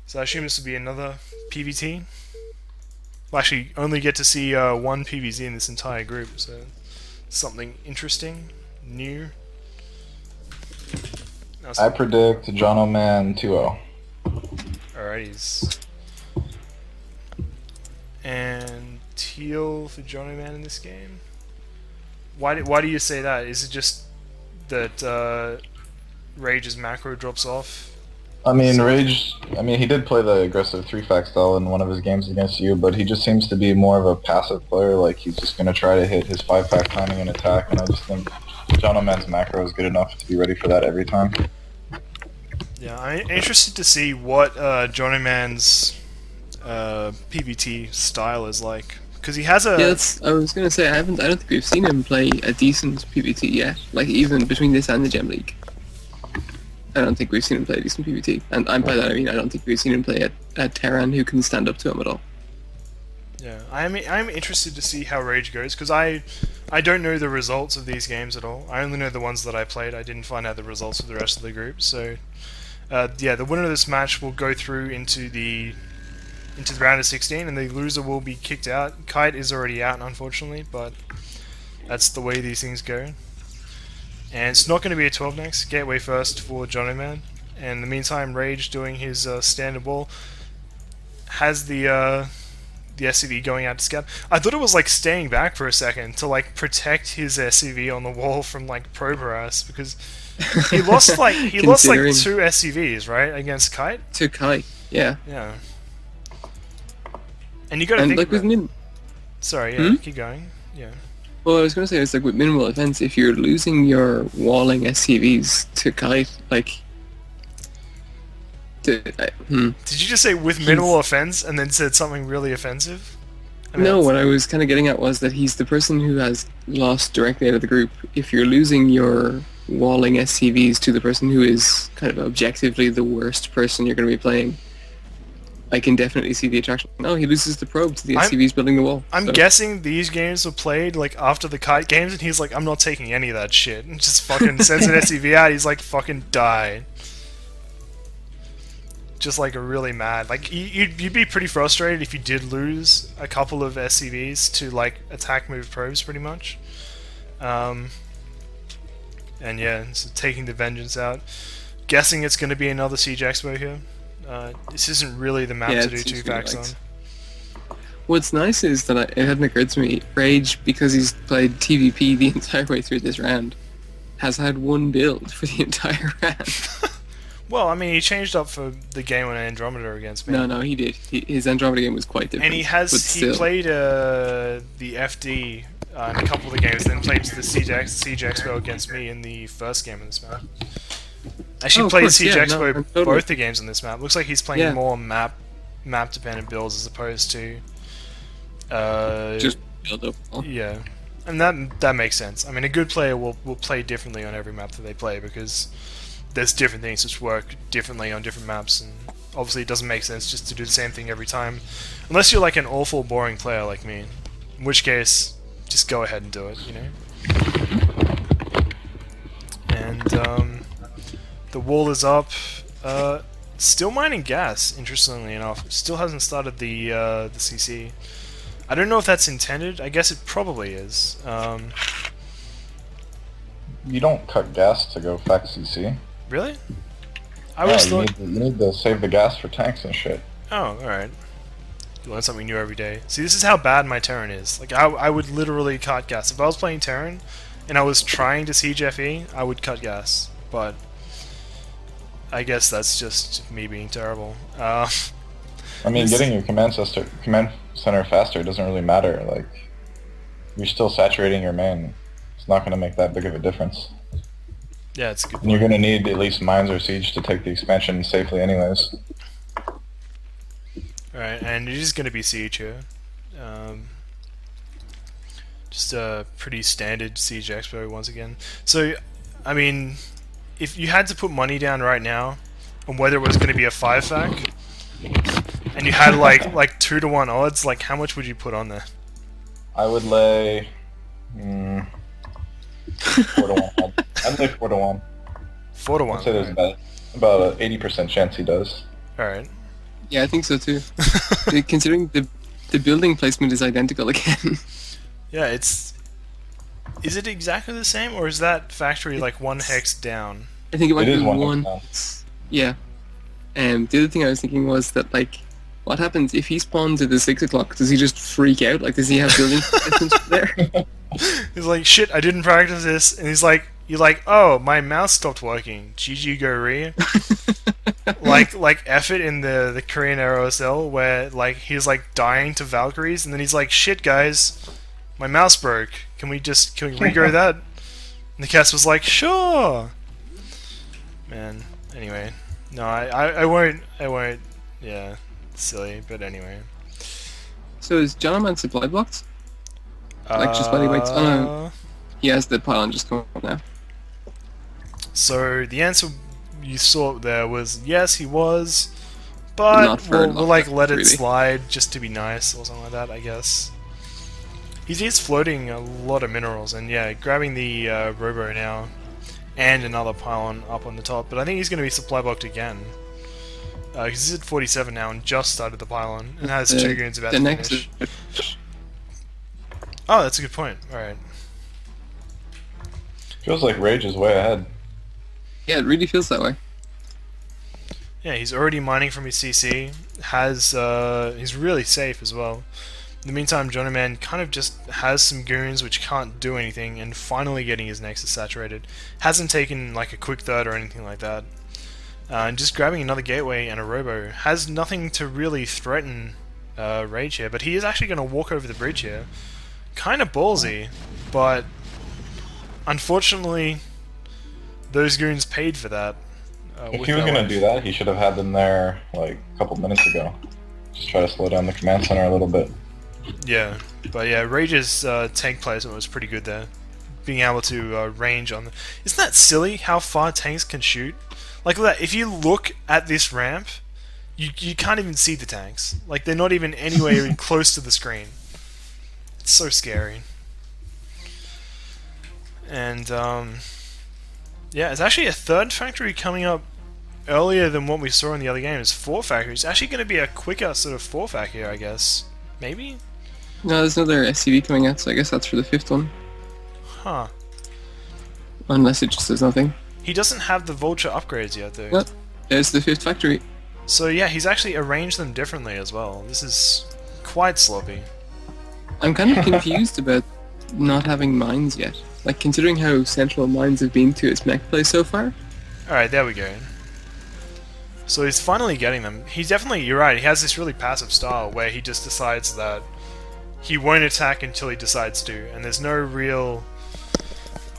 So I assume this will be another PvT. We'll actually only get to see one PvZ in this entire group, so something interesting, new. I predict Jonoman 2-0. Alrighties. And teal for Jonoman in this game. Why do you say that? Is it just that RaGe's macro drops off? I mean, So RaGe, he did play the aggressive 3-fact style in one of his games against you, but he just seems to be more of a passive player. Like, he's just going to try to hit his 5-fact timing and attack, and I just think Jonoman's macro is good enough to be ready for that every time. yeah, I'm interested to see what Jonoman's PvT style is like, because he has Yeah, a I was gonna say I don't think we've seen him play a decent PvT yet. Like even between this and the Gem League, I don't think we've seen him play a decent PvT. And by that I mean I don't think we've seen him play a Terran who can stand up to him at all. yeah. I'm interested to see how RaGe goes because I don't know the results of these games at all. I only know the ones that I played. I didn't find out the results of the rest of the group. So yeah, the winner of this match will go through into the round of 16, and the loser will be kicked out. Kite is already out, unfortunately, but that's the way these things go. And it's not going to be a 12 next. Gateway first for Jonoman. And in the meantime, RaGe doing his standard wall has the SCV going out to scout. I thought it was like staying back for a second to like protect his SCV on the wall from like probe harass because he lost like Considering two SCVs right against Kite. to Kai, yeah. Yeah. And you got to And think like with about... min, Sorry, yeah, keep going. Yeah. well, I was gonna say it's like with minimal offense, if you're losing your walling SCVs to Kite, like, Did you just say with minimal offense and then said something really offensive? I mean, No, what I was kind of getting at was that he's the person who has lost directly out of the group. If you're losing your walling SCVs to the person who is kind of objectively the worst person you're going to be playing, I can definitely see the attraction. No, he loses the probe to the SCVs building the wall. I'm so. guessing these games were played like after the Kite games, and he's like, I'm not taking any of that shit, and just fucking sends an SCV out. He's like, fucking die. Just like a really mad. Like you'd be pretty frustrated if you did lose a couple of SCVs to like attack move probes, pretty much. And yeah, so taking the vengeance out. Guessing it's going to be another Siege Expo here. This isn't really the map to do two facts on. What's nice is that it hadn't occurred to me, RaGe, because he's played TVP the entire way through this round, has had one build for the entire round. Well, I mean, he changed up for the game on Andromeda against me. No, he did. His Andromeda game was quite different. And he played the FD in a couple of the games, then played the Siege Expo against me in the first game of this map. Actually played Siege Expo totally. both the games on this map. Looks like he's playing more map dependent builds as opposed to just build up. Yeah. And that makes sense. I mean, a good player will play differently on every map that they play because there's different things which work differently on different maps, and obviously it doesn't make sense just to do the same thing every time. Unless you're like an awful boring player like me. In which case, just go ahead and do it, you know? And the wall is up. Still mining gas, interestingly enough. Still hasn't started the CC. I don't know if that's intended. I guess it probably is. You don't cut gas to go fact CC. Really? I always thought... You need to save the gas for tanks and shit. Oh, alright. You learn something new every day. See, this is how bad my Terran is. Like, I would literally cut gas. If I was playing Terran, and I was trying to siege FE, I would cut gas. But I guess that's just me being terrible. I mean, getting your command center faster doesn't really matter. Like, you're still saturating your main. It's not going to make that big of a difference. Yeah, it's a good point. And you're going to need at least mines or siege to take the expansion safely anyways. Alright, and it is going to be siege here. Just a pretty standard siege expo once again. So, I mean, if you had to put money down right now on whether it was going to be a 5-fac, and you had like 2-to-1 odds, like how much would you put on there? I would lay 4-to-1. I'd lay 4-to-1. 4-to-1. I'd say there's about an 80% chance he does. Alright. Yeah, I think so too. Considering the building placement is identical again. Yeah, it's... Is it exactly the same, or is that factory like one hex down? I think it might It is be one one. now. Yeah. The other thing I was thinking was that, like, what happens if he spawns at the 6 o'clock? Does he just freak out? Like, does he have building placements there? He's like, shit, I didn't practice this. And he's like, you're like, oh, my mouse stopped working. GG go re. like F it in the Korean ROSL where like he's like dying to Valkyries and then he's like, shit guys, my mouse broke. Can we regrow that? And the cast was like, sure. Man, anyway. No, I won't, yeah, silly, but anyway. So is Jonoman supply blocked? Like, just while he waits? Oh no, he has the pylon just come up now. So the answer you saw there was yes, he was, but Not for we'll like let it really. slide just to be nice or something like that, I guess. He's floating a lot of minerals, and yeah, grabbing the Robo now, and another pylon up on the top. But I think he's going to be supply blocked again, because he's at 47 now and just started the pylon and has 2 goons about to finish. Oh, that's a good point. All right. Feels like RaGe is way ahead. Yeah, it really feels that way. Yeah, he's already mining from his CC. He's really safe as well. In the meantime, Jonoman kind of just has some goons which can't do anything, and finally getting his Nexus saturated. Hasn't taken like a quick third or anything like that. And just grabbing another gateway and a Robo has nothing to really threaten RaGe here, but he is actually going to walk over the bridge here. Kind of ballsy, but unfortunately, those goons paid for that. If he was going to do that, he should have had them there like a couple minutes ago. Just try to slow down the command center a little bit. Yeah, but yeah, RaGe's tank placement was pretty good there. Being able to range on the... Isn't that silly how far tanks can shoot? Like that, if you look at this ramp, you can't even see the tanks. Like they're not even anywhere close to the screen. It's so scary. And yeah, it's actually a third factory coming up earlier than what we saw in the other game. It's 4 factories. It's actually going to be a quicker sort of 4 fac here, I guess. Maybe? No, there's another SCV coming out, so I guess that's for the 5th one. Huh. Unless it just says nothing. He doesn't have the Vulture upgrades yet, though. No, there's the 5th factory. So yeah, he's actually arranged them differently as well. This is quite sloppy. I'm kind of confused about not having mines yet. Like, considering how central mines have been to his mech play so far. Alright, there we go. So he's finally getting them. He's definitely, you're right, he has this really passive style where he just decides that he won't attack until he decides to, and there's no real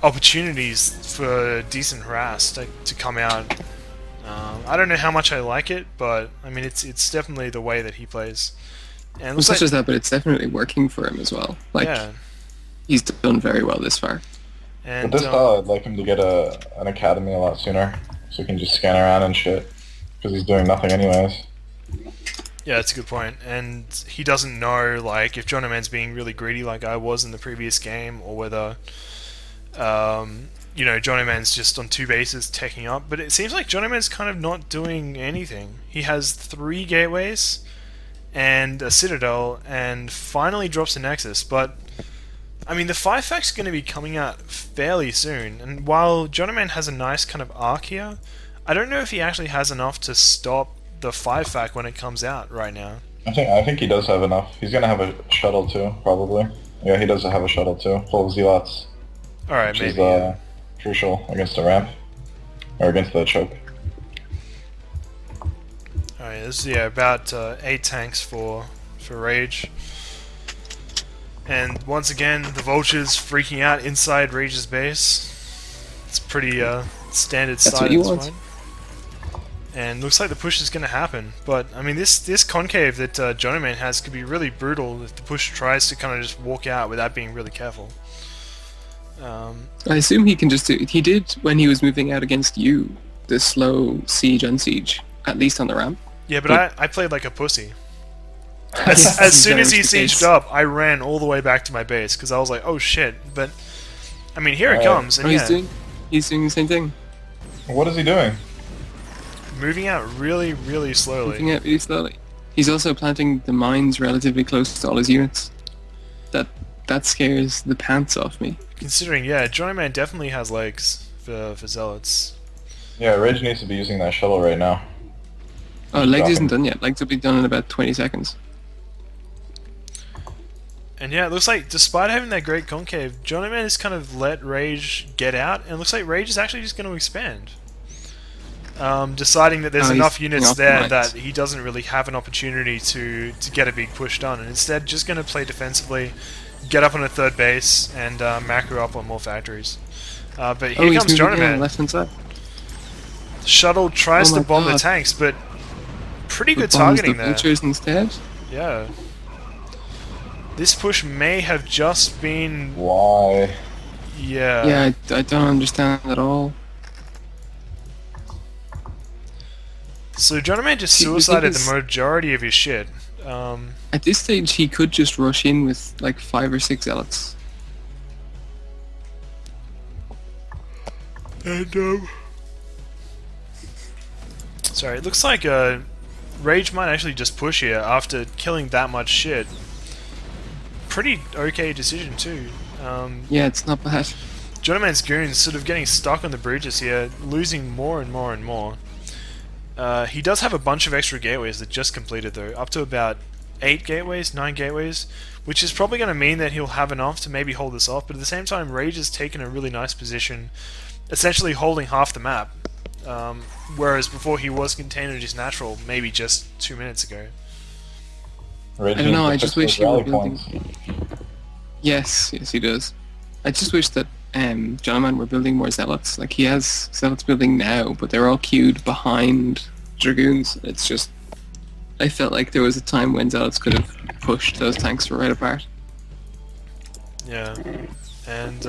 opportunities for decent harass to come out. I don't know how much I like it, but I mean it's definitely the way that he plays. And it looks It's not like, just that, but it's definitely working for him as well. Like, yeah. he's done very well this far. And But this style, I'd like him to get an academy a lot sooner, so he can just scan around and shit. Because he's doing nothing anyways. yeah, that's a good point. And he doesn't know, like, if Jonoman's being really greedy like I was in the previous game, or whether, you know, Jonoman's just on 2 bases teching up. But it seems like Jonoman's kind of not doing anything. He has 3 gateways and a Citadel, and finally drops a Nexus, but I mean, the 5 fac's going to be coming out fairly soon, and while Jonoman has a nice kind of arc here, I don't know if he actually has enough to stop the 5 fac when it comes out right now. I think he does have enough. He's gonna have a shuttle too, probably. Yeah, he does have a shuttle too, full of zealots. Alright, Which maybe. is crucial against the ramp. Or against the choke. Alright, this is about 8 tanks for RaGe. And once again, the Vultures freaking out inside RaGe's base. It's pretty standard That's style what you at this want. point. And looks like the push is going to happen. But, I mean, this concave that Jonoman has could be really brutal if the push tries to kind of just walk out without being really careful. I assume he can just do... He did, when he was moving out against you, the slow siege unsiege, at least on the ramp. Yeah, but I played like a pussy. As soon as he sieged up, I ran all the way back to my base, because I was like, oh shit. But, I mean, here it comes. And Oh, yeah, he's doing the same thing. What is he doing? moving out really, really slowly. Moving out really slowly. He's also planting the mines relatively close to all his units. That scares the pants off me. Considering, yeah, Jonoman definitely has legs for Zealots. Yeah, RaGe needs to be using that shuttle right now. Oh, legs Dropping. isn't done yet. Legs will be done in about 20 seconds. And yeah, it looks like despite having that great concave, Jonoman has kind of let RaGe get out, and it looks like RaGe is actually just going to expand. Deciding that there's enough he's units off the there mines. that he doesn't really have an opportunity to get a big push done, and instead just going to play defensively, get up on a third base, and macro up on more factories. But here He's comes moving in on the Jonoman. left-hand side. Shuttle tries Oh to my bomb the God. tanks, but pretty good But bombs targeting the there. vultures instead. Yeah. This push may have just been... Why? Yeah. Yeah, I don't understand at all. So Jonoman just See, the thing suicided is- the majority of his shit. At this stage, he could just rush in with like 5 or 6 zealots. And sorry, it looks like RaGe might actually just push here after killing that much shit. Pretty okay decision too. Yeah, it's not bad. Jonoman's goons sort of getting stuck on the bridges here, losing more and more and more. He does have a bunch of extra gateways that just completed though, up to about 8 gateways, 9 gateways, which is probably going to mean that he'll have enough to maybe hold this off, but at the same time RaGe has taken a really nice position, essentially holding half the map, whereas before he was contained at his natural maybe just 2 minutes ago. RaGe I don't know, needs I to just fix wish those he were rally building... points. Yes, he does. I just wish that Jonoman were building more zealots. Like, he has zealots building now, but they're all queued behind dragoons. It's just... I felt like there was a time when zealots could have pushed those tanks right apart. Yeah, and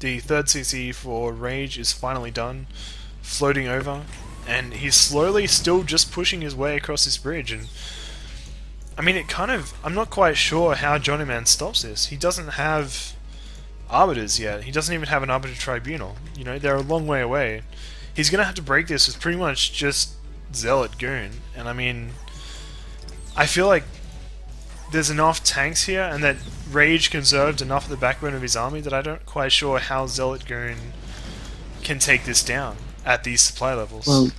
the third CC for RaGe is finally done, floating over, and he's slowly still just pushing his way across this bridge, and I mean it kind of, I'm not quite sure how Jonoman stops this. He doesn't have arbiters yet, he doesn't even have an arbiter tribunal, you know, they're a long way away. He's gonna have to break this with pretty much just Zealot Goon, and I mean, I feel like there's enough tanks here, and that RaGe conserved enough of the backbone of his army that I don't quite sure how Zealot Goon can take this down at these supply levels. Well,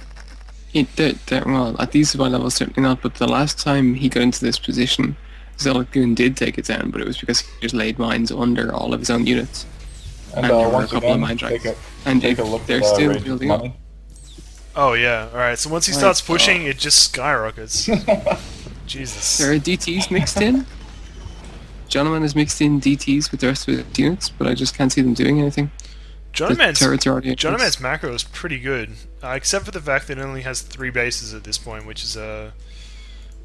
well, at these supply levels certainly not, but the last time he got into this position, Zealot Goon did take it down, but it was because he just laid mines under all of his own units. And there were a once couple of again, mine take tracks. a, And take if a look they're at still RaGe's building up. money. Oh yeah, alright, so once he Right, starts pushing, oh. it just skyrockets. Jesus. There are DTs mixed in. Jonoman has mixed in DTs with the rest of his units, but I just can't see them doing anything. Jonoman's macro is pretty good, except for the fact that it only has 3 bases at this point, which is a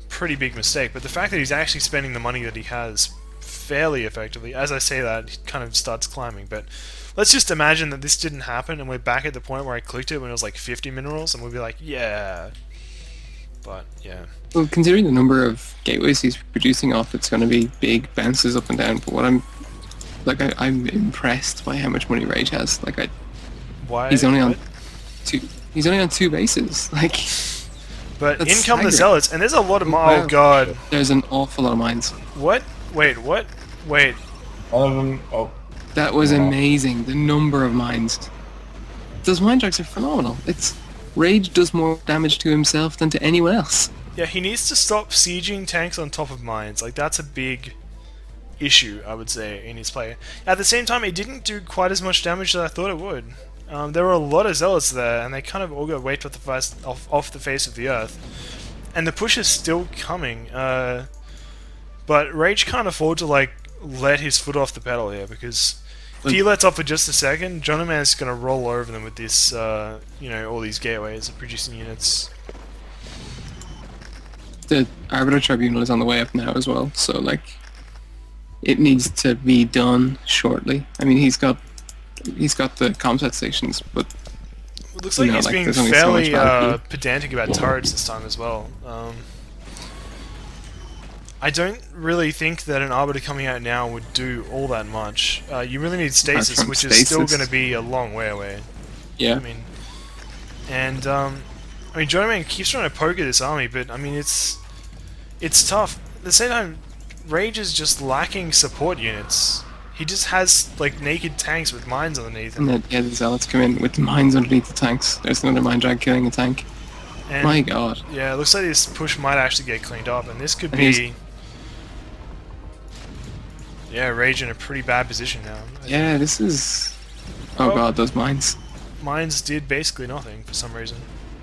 pretty big mistake. But the fact that he's actually spending the money that he has fairly effectively, as I say that, he kind of starts climbing. But let's just imagine that this didn't happen, and we're back at the point where I clicked it when it was like 50 minerals, and we'll be like, yeah. But, yeah. Well, considering the number of gateways he's producing off, it's going to be big bounces up and down. But what I'm impressed by how much money RaGe has. Like, Why? he's only on what? 2. He's only on 2 bases. Like, But that's in come the staggering. Zealots, and there's a lot of... Wow. Oh god. there's an awful lot of mines. What? Wait, what? Wait. One of them, oh, That was Wow. amazing. The number of mines. Those mine tracks are phenomenal. RaGe does more damage to himself than to anyone else. Yeah, he needs to stop sieging tanks on top of mines. Like, that's a big issue, I would say, in his play. At the same time, it didn't do quite as much damage as I thought it would. There were a lot of Zealots there, and they kind of all got wiped off the face of the earth. And the push is still coming, but RaGe can't afford to, like, let his foot off the pedal here, because if he lets off for just a second, Jonoman's going to roll over them with this, you know, all these gateways of producing units. The Arbiter Tribunal is on the way up now as well, so, like, it needs to be done shortly. I mean, he's got the comset stations, but It looks like You know, he's like, being there's only so much fairly value. pedantic about turrets this time as well. I don't really think that an Arbiter coming out now would do all that much. You really need stasis, from which is still stasis. going to be a long way away. yeah. I mean, and I mean, Jonoman keeps trying to poke at this army, but I mean, it's tough. At the same time, RaGe is just lacking support units. He just has like naked tanks with mines underneath And him. then, yeah, the zealots come in with the mines underneath the tanks. There's another mine drag killing a tank. And My god. yeah, it looks like this push might actually get cleaned up, and this could And be. Yeah, RaGe in a pretty bad position now. Yeah, this is... Oh Well- god, those mines. Mines did basically nothing for some reason.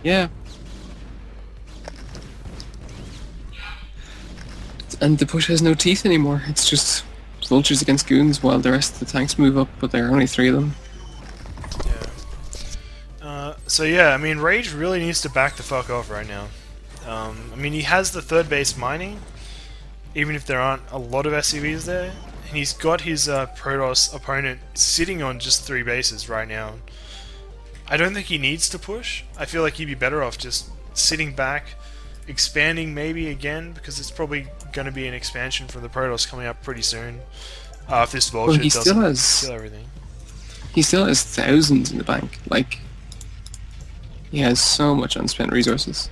Yeah. And the push has no teeth anymore. It's just vultures against goons while the rest of the tanks move up, but there are only 3 of them. Yeah. So yeah, I mean, RaGe really needs to back the fuck off right now. I mean, he has the third base mining, even if there aren't a lot of SCVs there, and he's got his Protoss opponent sitting on just 3 bases right now. I don't think he needs to push. I feel like he'd be better off just sitting back, expanding maybe again, because it's probably going to be an expansion from the Protoss coming up pretty soon. If this Vulture he doesn't still has- kill everything. He still has thousands in the bank. Like, he has so much unspent resources.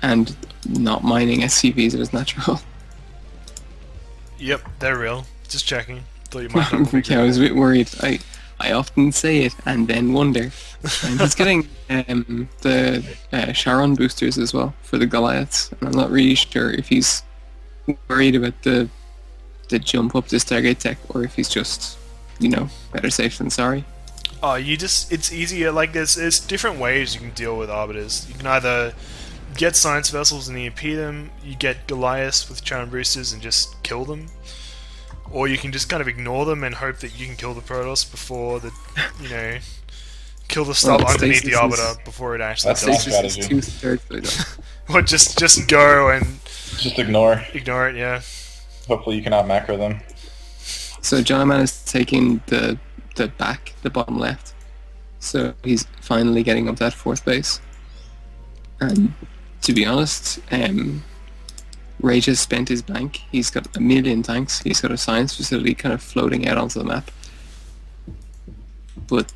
And not mining SCVs is natural. Yep, they're real. Just checking. Thought you might not Yeah, I was a bit worried. I often say it and then wonder. And he's getting the Sharon boosters as well for the Goliaths, and I'm not really sure if he's worried about the jump up to Stargate tech, or if he's just, you know, better safe than sorry. Oh, it's easier, like there's different ways you can deal with Arbiters. You can either get Science Vessels and EMP them, you get Goliaths with Charon Boosters and just kill them, or you can just kind of ignore them and hope that you can kill the Protoss before the, you know, kill the stuff Well, underneath the stasis Arbiter before it actually That's does. the This is strategy. 2/3 though. Or just go and Just ignore. ignore it, yeah. Hopefully you cannot macro them. So Jonoman is taking the back, the bottom left. So he's finally getting up that 4th base. And to be honest, RaGe has spent his bank. He's got 1 million tanks. He's got a science facility kind of floating out onto the map. But,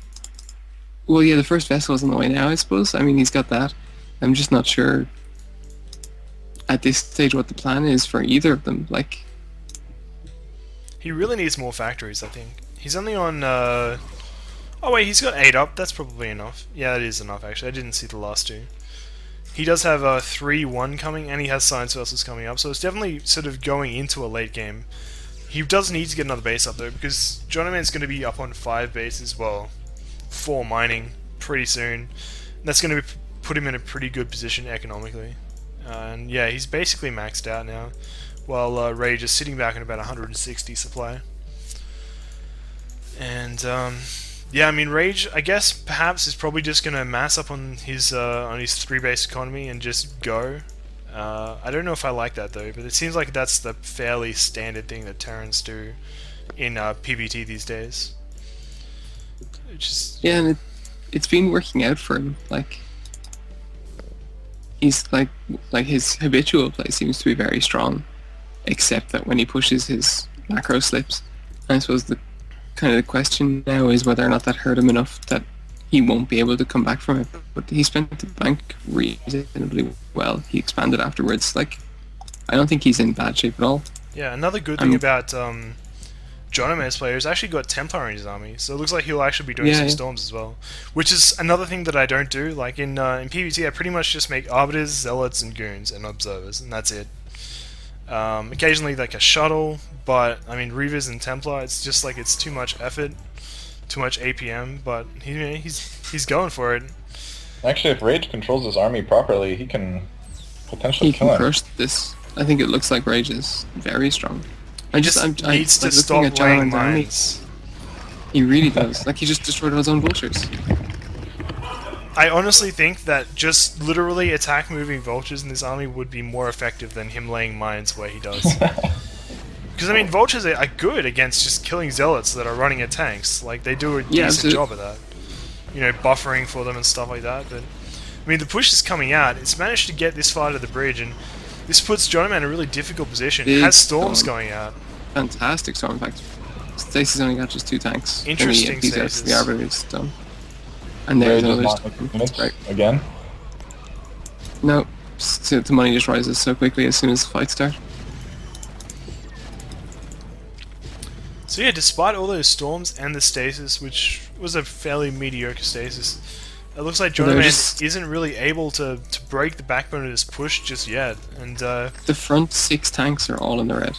well, yeah, the first vessel is on the way now, I suppose. I mean, he's got that. I'm just not sure at this stage what the plan is for either of them. Like, He really needs more factories, I think. He's only on, oh wait, he's got 8 up, that's probably enough. Yeah, that is enough actually, I didn't see the last 2. He does have 3-1 coming, and he has Science Vessels coming up, so it's definitely sort of going into a late game. He does need to get another base up though, because Jonoman's going to be up on 5 bases, well, 4 mining, pretty soon. And that's going to put him in a pretty good position economically. And yeah, he's basically maxed out now, while RaGe is sitting back in about 160 supply. And yeah, I mean, RaGe, I guess perhaps is probably just going to mass up on his 3-base economy and just go. I don't know if I like that though, but it seems like that's the fairly standard thing that Terrans do in PvT these days. yeah, and it's been working out for him. Like, he's like his habitual play seems to be very strong, except that when he pushes his macro slips. I suppose the question now is whether or not that hurt him enough that he won't be able to come back from it. But he spent the bank reasonably well. He expanded afterwards. Like, I don't think he's in bad shape at all. Yeah, another good thing about Jonoman's player is actually got Templar in his army, so it looks like he'll actually be doing some storms as well. Which is another thing that I don't do. Like in PvT, I pretty much just make Arbiters, Zealots, and Goons, and Observers, and that's it. Occasionally like a shuttle, but I mean Reavers and Templar, it's just like it's too much effort, too much APM, but he's going for it. Actually, if RaGe controls his army properly, he can potentially He kill can him. crush this. I think it looks like RaGe is very strong. He just needs to like, stop looking at laying Jonoman's army, mines. He really does. Like, he just destroyed all his own vultures. I honestly think that just literally attack moving vultures in this army would be more effective than him laying mines where he does. Because I mean, vultures are good against just killing zealots that are running at tanks. Like, they do a decent job of that. You know, buffering for them and stuff like that. But I mean, the push is coming out. It's managed to get this far to the bridge, and this puts Jonoman in a really difficult position. It has storms going out. Fantastic storm, in fact. Stasis only got just 2 tanks. Interesting The stasis. Arbiter is done. And there's Rage is another not storm. making units Right. again. No, so the money just rises so quickly as soon as the fights start. So yeah, despite all those storms and the stasis, which was a fairly mediocre stasis, it looks like Well, they're Jonoman just- isn't really able to break the backbone of this push just yet. And The front 6 tanks are all in the red.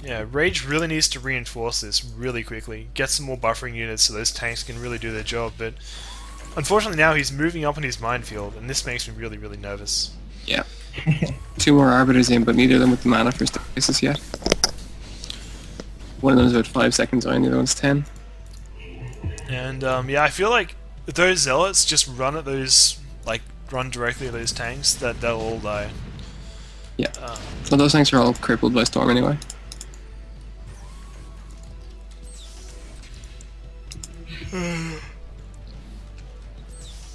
yeah, RaGe really needs to reinforce this really quickly. Get some more buffering units so those tanks can really do their job. But unfortunately now he's moving up in his minefield, and this makes me really, really nervous. Yeah. 2 more Arbiters in, but neither of them with the mana for stasis yet. One of them's about 5 seconds away, and the other one's 10. And yeah, I feel like if those zealots just run at those, like, run directly at those tanks, that they'll all die. Yeah. Well, those tanks are all crippled by storm anyway.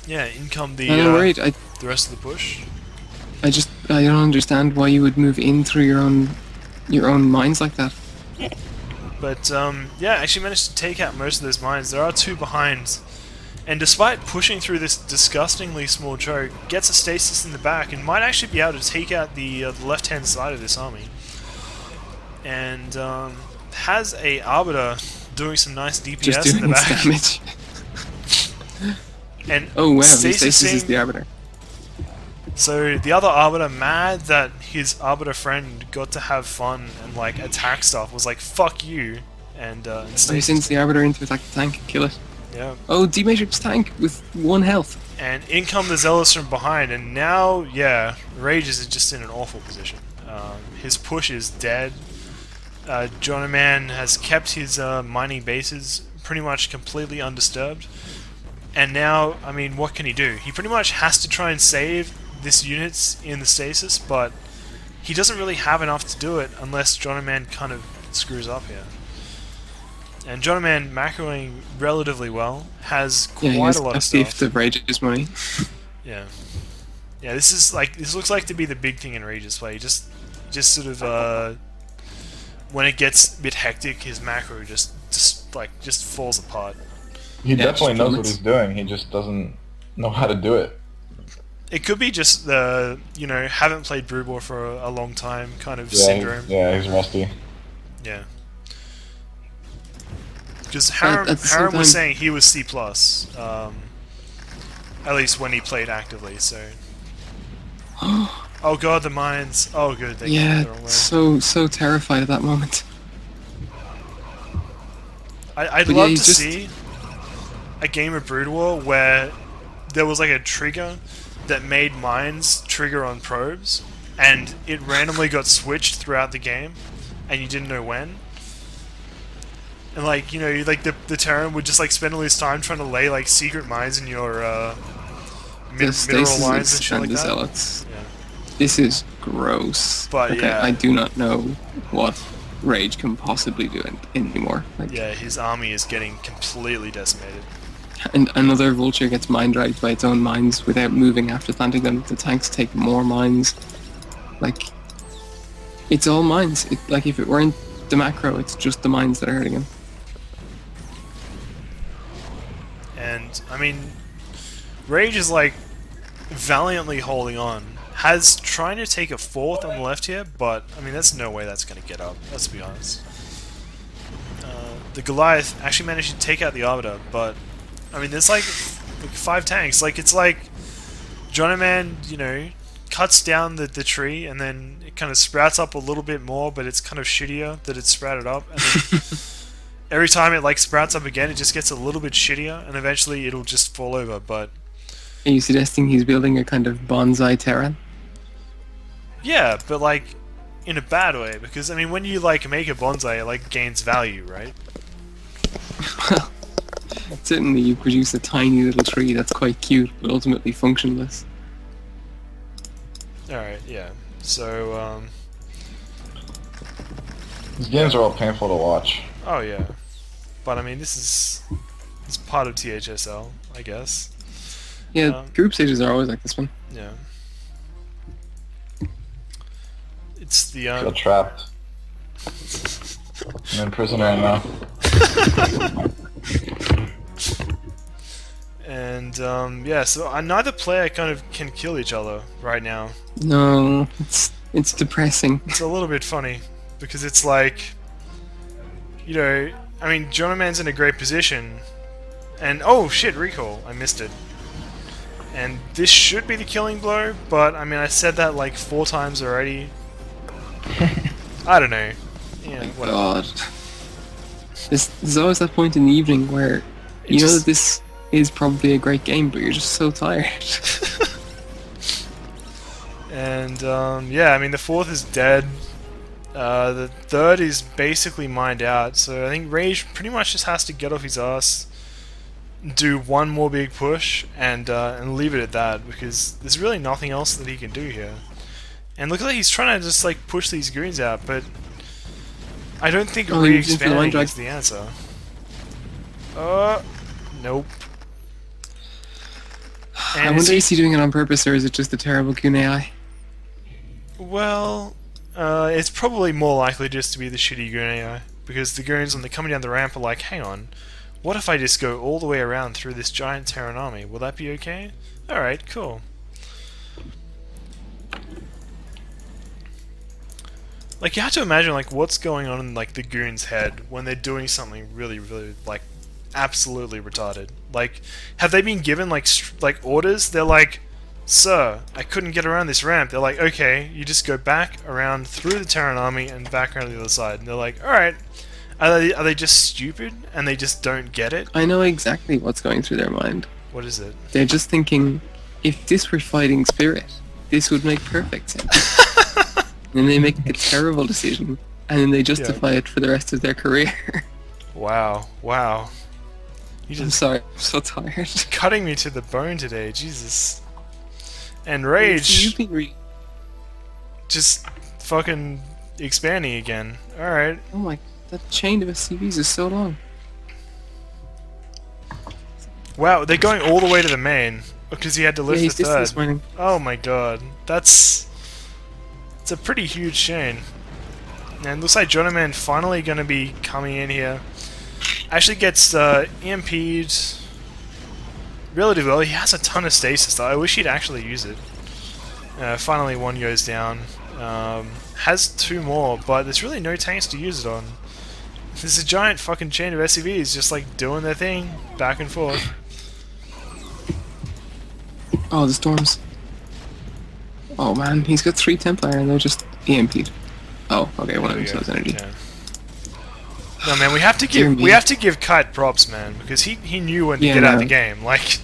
Yeah, in come the I'm worried. the rest of the push. I don't understand why you would move in through your own mines like that. But yeah, actually managed to take out most of those mines. There are 2 behind, and despite pushing through this disgustingly small choke, gets a stasis in the back and might actually be able to take out the left-hand side of this army. And has a Arbiter doing some nice DPS Just in doing the its back. damage. And Oh wow, the stasising- stasis is the Arbiter. So the other Arbiter, mad that his Arbiter friend got to have fun and like attack stuff, was like, "Fuck you!" And So he stasis. sends the Arbiter in to attack the tank and kill it. Yeah. Oh, D-Matrix tank with 1 health. And in come the Zealots from behind, and now, yeah, RaGe is just in an awful position. His push is dead. Jonoman has kept his mining bases pretty much completely undisturbed. And now, I mean, what can he do? He pretty much has to try and save this units in the stasis, but he doesn't really have enough to do it unless Jonoman kind of screws up here. And Jonoman macroing relatively well, has Yeah, he quite has a lot a of stuff. fifth of RaGe's money. Yeah, yeah. This looks like to be the big thing in RaGe's play. Just sort of when it gets a bit hectic, his macro just falls apart. He definitely just knows what plummets. he's doing. He just doesn't know how to do it. It could be just the haven't played Brewball for a long time kind of syndrome. He's rusty. Yeah. Because At the same Harem was time- saying he was C+, at least when he played actively, so... Oh god, the mines! Oh good, they came the wrong Yeah, way. so terrified at that moment. I'd But yeah, love you to just- see a game of Brood War where there was like a trigger that made mines trigger on probes, and it randomly got switched throughout the game, and you didn't know when. And like the Terran would just like spend all his time trying to lay like secret mines in your The mineral stasis lines and shit like the that. zealots. Yeah. This is gross. But, okay, yeah. I do not know what RaGe can possibly do anymore. Like, Yeah, his army is getting completely decimated. and another vulture gets mind dragged by its own mines without moving after planting them. The tanks take more mines. Like, it's all mines. Like, if it weren't the macro, it's just the mines that are hurting him. And I mean, RaGe is like valiantly holding on. Has trying to take a 4th on the left here, but I mean there's no way that's going to get up. Let's be honest. The Goliath actually managed to take out the Arbiter, but I mean there's like 5 tanks. Like it's like Jonoman, cuts down the tree and then it kind of sprouts up a little bit more, but it's kind of shittier that it sprouted up. And then every time it like sprouts up again, it just gets a little bit shittier, and eventually it'll just fall over. But Are you suggesting he's building a kind of bonsai Terran? yeah, but like in a bad way, because I mean when you like make a bonsai, it like gains value, right? Well, certainly you produce a tiny little tree that's quite cute, but ultimately functionless. All right, yeah. So These games are all painful to watch. oh yeah, but I mean it's part of THSL, I guess. Yeah, group stages are always like this one. Yeah. It's the I feel trapped. I'm in prison right now. And yeah, so neither player kind of can kill each other right now. No, it's depressing. It's a little bit funny because it's like, you know, I mean, Jonoman's in a great position, and oh shit, recall, I missed it. And this should be the killing blow, but I mean, I said that like 4 times already. I don't know. Yeah, whatever. God. There's always that point in the evening where you know that this is probably a great game, but you're just so tired. And yeah, I mean, the 4th is dead. The 3rd is basically mined out, so I think RaGe pretty much just has to get off his ass, do one more big push, and leave it at that, because there's really nothing else that he can do here. And look at that, he's trying to just like push these goons out, but I don't think re-expanding is the answer. Nope. I wonder, is he doing it on purpose, or is it just a terrible goon AI? Well, it's probably more likely just to be the shitty goon AI, because the goons when they're coming down the ramp are like, hang on, what if I just go all the way around through this giant Terran army? Will that be okay? Alright, cool. Like, you have to imagine, like, what's going on in, like, the goon's head when they're doing something really, really, like, absolutely retarded. Like, have they been given, like, orders? They're like, sir, I couldn't get around this ramp. They're like, okay, you just go back around through the Terran army and back around the other side. And they're like, alright. Are they just stupid and they just don't get it? I know exactly what's going through their mind. What is it? They're just thinking, if this were fighting spirit, this would make perfect sense. And they make a terrible decision, and then they justify it for the rest of their career. Wow, wow. I'm sorry, I'm so tired. Cutting me to the bone today, Jesus. And RaGe just fucking expanding again. Alright. Oh my, that chain of SCVs is so long. Wow, they're going all the way to the main because he had to lift he's the 3rd. this morning. Oh my god, it's a pretty huge chain. And looks like Jonoman finally going to be coming in here. Actually gets EMP'd relatively well. He has a ton of stasis though. I wish he'd actually use it. Finally one goes down. Has 2 more, but there's really no tanks to use it on. There's a giant fucking chain of SCVs just like doing their thing back and forth. Oh, the storms. Oh man, he's got 3 Templar and they're just EMP'd. Oh, okay, one of them sells energy. Yeah. No man, we have to give Kite props, man, because he knew when to get out of the game. Like,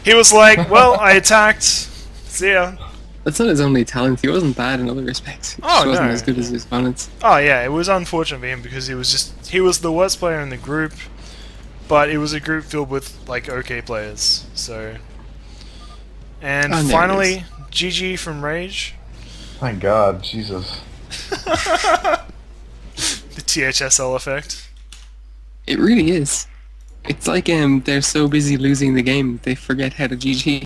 he was like, well, I attacked. See ya. That's not his only talent. He wasn't bad in other respects. He just wasn't as good as his opponents. Oh yeah, it was unfortunate for him because he was the worst player in the group, but it was a group filled with like okay players. So, and finally, GG from RaGe. Thank God, Jesus. The THSL effect. It really is. It's like they're so busy losing the game they forget how to GG.